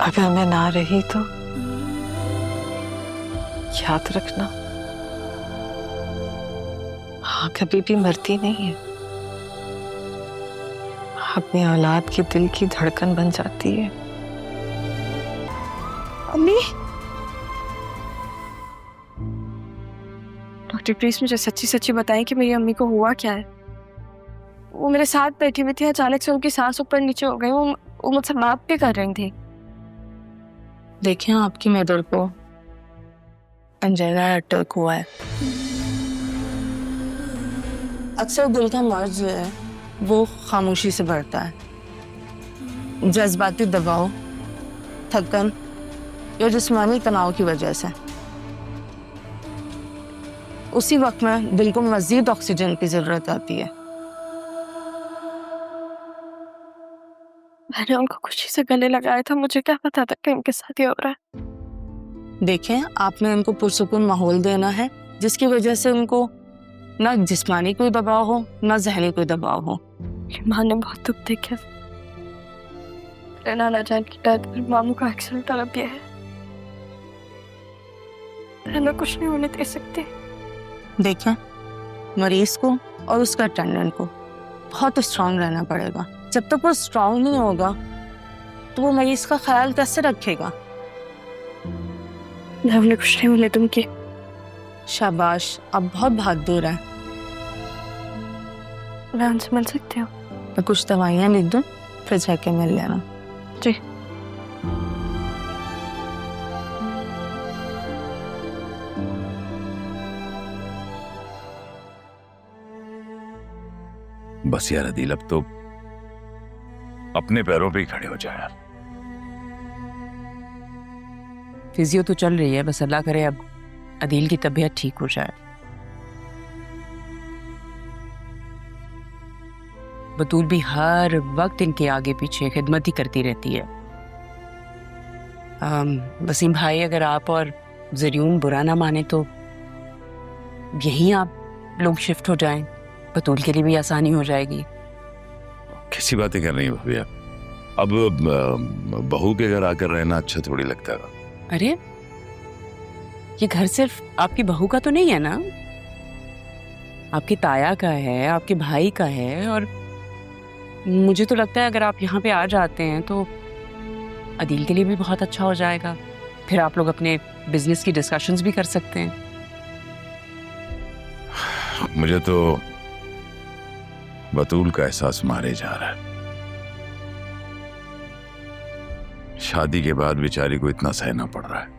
अगर मैं ना रही तो याद रखना, हाँ कभी भी मरती नहीं है, अपनी औलाद के दिल की धड़कन बन जाती है। अम्मी, डॉक्टर प्लीज मुझे सच्ची सच्ची बताएं कि मेरी अम्मी को हुआ क्या है। वो मेरे साथ बैठी हुई थी, अचानक से उनकी सांस ऊपर नीचे हो गई। वो मुझसे बात भी कर रही थी। देखिए आपकी मदर को अंजाइना अटैक हुआ है। अक्सर दिल का मर्ज जो है वो खामोशी से बढ़ता है, जज्बाती दबाव, थकन या जिस्मानी तनाव की वजह से। उसी वक्त में दिल को मजीद ऑक्सीजन की जरूरत आती है। मैंने उनको खुशी से गले लगाया था, मुझे क्या पता था कि उनके साथ ये हो रहा है। देखें, आपने उनको पुरसुकून माहौल देना है जिसकी वजह से उनको ना जिस्मानी कोई दबाव हो ना जहनी कोई दबाव हो। माँ ने बहुत दुख देखा। मेरे नाना जान की डेथ, फिर मामू का एक्सीडेंट और अब ये है। मैं कुछ नहीं होने दे सकती। देखें, मरीज को और उसका अटेंडेंट को बहुत स्ट्रांग रहना पड़ेगा। जब तक वो स्ट्रांग नहीं होगा तो वो मरीज का ख्याल कैसे रखेगा। मैं उन्हें कुछ नहीं होने दूंगी। शाबाश, अब बहुत बहादुर है। मैं उनसे मिल सकती हूँ? मैं कुछ दवाइयाँ लिख दूँ, फिर जाके मिल लेना। जी। बस यार अदील, अब तो अपने पैरों पे ही खड़े हो जाए यार। फिजियो तो चल रही है, बस अल्लाह करे अब अदील की तबीयत ठीक हो जाए। बतूल भी हर वक्त इनके आगे पीछे खिदमत ही करती रहती है। वसीम भाई, अगर आप और ज़रियून बुरा ना माने तो यहीं आप लोग शिफ्ट हो जाएं, बतूल के लिए भी आसानी हो जाएगी। कैसी बातें कर रही हो भैया? अब बहू के घर आकर रहना अच्छा थोड़ी लगता है। अरे, ये घर सिर्फ आपकी बहू का तो नहीं है ना, आपकी ताया का है, आपके भाई का है। और मुझे तो लगता है अगर आप यहाँ पे आ जाते हैं तो अदील के लिए भी बहुत अच्छा हो जाएगा। फिर आप लोग अपने बिजनेस की डिस्कशंस भी कर सकते हैं। मुझे तो बतूल का एहसास मारे जा रहा है। शादी के बाद बेचारी को इतना सहना पड़ रहा है।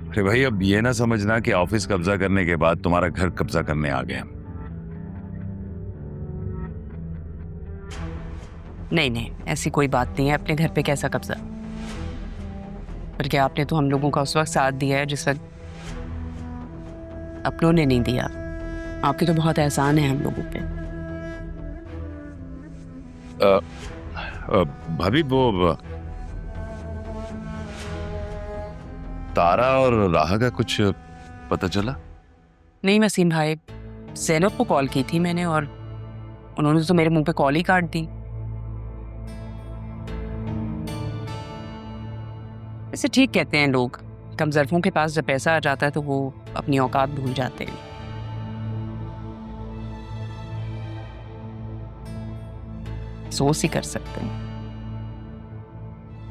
अरे भाई, अब ये ना समझना कि ऑफिस कब्जा करने के बाद तुम्हारा घर कब्जा करने आ गए हम। नहीं नहीं, ऐसी कोई बात नहीं है। अपने घर पे कैसा कब्जा? बल्कि आपने तो हम लोगों का उस वक्त साथ दिया है जिस वक्त अपनों ने नहीं दिया। आपके तो बहुत एहसान है हम लोगों पे। भाभी, वो तारा और राहा का कुछ पता चला? नहीं वसीम भाई, ज़ैनब को कॉल की थी मैंने और उन्होंने तो मेरे मुंह पे कॉल ही काट दी। वैसे ठीक कहते हैं लोग, कमज़रफों के पास जब पैसा आ जाता है तो वो अपनी औकात भूल जाते हैं। सोच ही कर सकते हैं।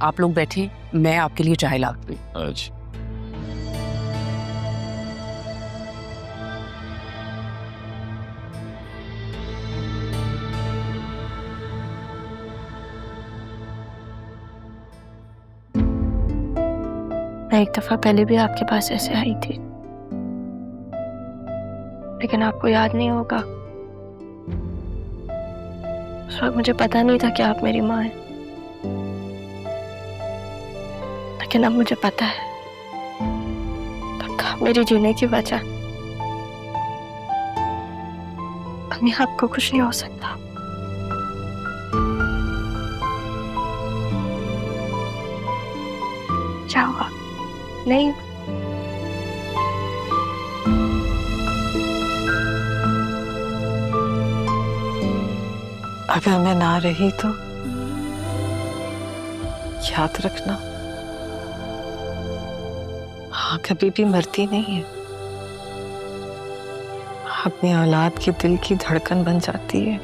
आप लोग बैठे, मैं आपके लिए चाय लाती हूं। अच्छा। मैं एक दफा पहले भी आपके पास ऐसे आई थी, लेकिन आपको याद नहीं होगा। उस वक्त मुझे पता नहीं था कि आप मेरी माँ हैं, लेकिन अब मुझे पता है। पक्का मेरी जीने की वजह। अम्मी, आपको कुछ नहीं हो सकता। क्या हुआ? नहीं, अगर मैं ना रही तो याद रखना, हाँ कभी भी मरती नहीं है, अपनी औलाद के दिल की धड़कन बन जाती है।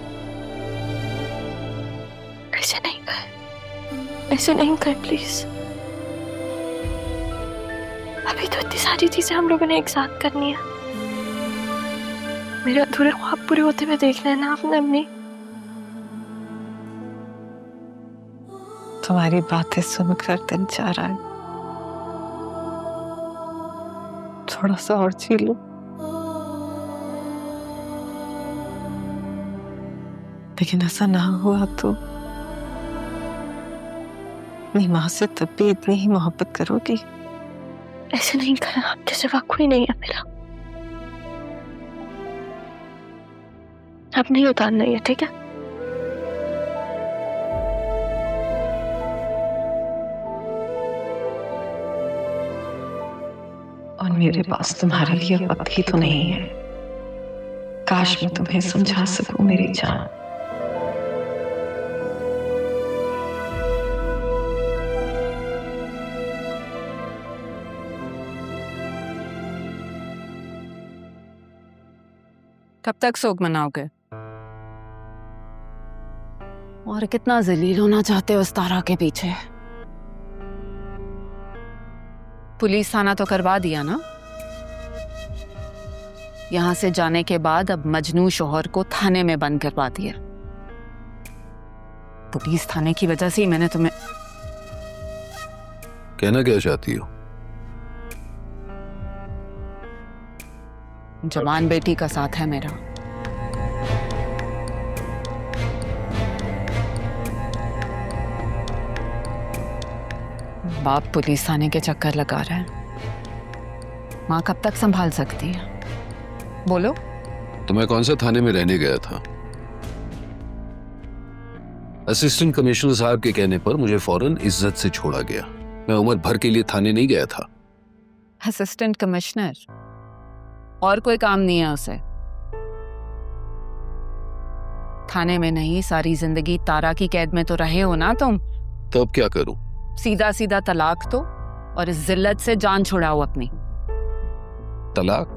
ऐसे नहीं कर, ऐसे नहीं कर प्लीज। अभी तो इतनी सारी चीजें हम लोगों ने एक साथ करनी है। मेरे अधूरे ख्वाब पूरे होते हुए देखना है ना आपने अपनी। तुम्हारी बातें सुनकर दिल चाह रहा है थोड़ा सा और जी लो, लेकिन ऐसा ना हुआ तो अपनी माँ से तब भी इतनी ही मोहब्बत करोगी? ऐसे नहीं करना, आपके सिवा कोई नहीं है मेरा। अब नहीं उतारना है, ठीक है? और मेरे पास तुम्हारे लिए वक्त ही तो नहीं है। काश मैं तुम्हें समझा सकूं मेरी जान। कब तक शोक मनाओगे? और कितना जलील होना चाहते हो उस तारा के पीछे? पुलिस थाना तो करवा दिया ना? यहां से जाने के बाद अब मजनू शोहर को थाने में बंद करवा दिया। पुलिस थाने की वजह से ही मैंने तुम्हें। कहना क्या चाहती हो? जवान बेटी का साथ है मेरा। बाप पुलिस थाने के चक्कर लगा रहा है। माँ कब तक संभाल सकती है? बोलो। तो मैं कौन से थाने में रहने गया था? असिस्टेंट कमिश्नर साहब के कहने पर मुझे फौरन इज्जत से छोड़ा गया। मैं उम्र भर के लिए थाने नहीं गया था। असिस्टेंट कमिश्नर, और कोई काम नहीं है उसे? थाने में नहीं, सारी जिंदगी तारा की कैद में तो रहे हो ना तुम। तो अब क्या करूं? सीधा सीधा तलाक दो और इस जिल्लत से जान छुड़ाओ अपनी। तलाक?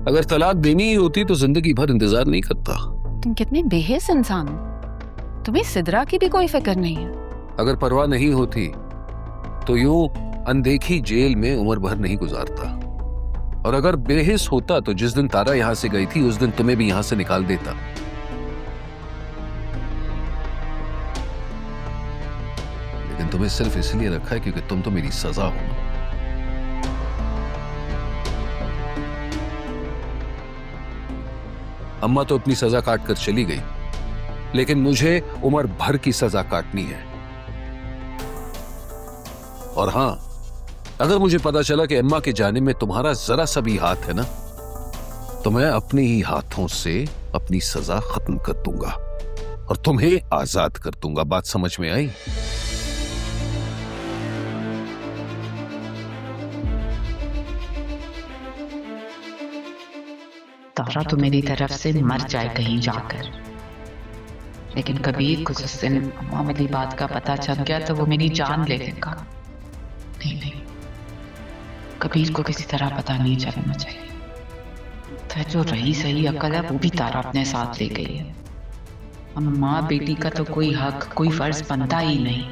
अगर तलाक देनी ही होती तो जिंदगी भर इंतजार नहीं करता। तुम कितने बेहिस इंसान हो, तुम्हें सिदरा की भी कोई फिक्र नहीं है। अगर परवाह नहीं होती तो यूं अनदेखी जेल में उम्र भर नहीं गुजारता। और अगर बेहिस होता तो जिस दिन तारा यहां से गई थी उस दिन तुम्हें भी यहां से निकाल देता। लेकिन तुम्हें सिर्फ इसलिए रखा है क्योंकि तुम तो मेरी सजा हो। अम्मा तो अपनी सजा काट कर चली गई, लेकिन मुझे उम्र भर की सजा काटनी है। और हां, अगर मुझे पता चला कि अम्मा के जाने में तुम्हारा जरा सा भी हाथ है ना, तो मैं अपने ही हाथों से अपनी सजा खत्म कर दूंगा और तुम्हें आजाद कर दूंगा। बात समझ में आई? तारा तो मेरी तरफ से मर जाए कहीं जाकर, लेकिन कबीर को जिस दिन अम्मा वाली बात का पता चल गया तो वो मेरी जान ले लेगा। नहीं नहीं, कबीर को किसी तरह पता नहीं चलना चाहिए। तो जो रही सही अकल है वो भी तारा अपने साथ ले गई है। अब माँ बेटी का तो कोई हक, कोई फर्ज बनता ही नहीं।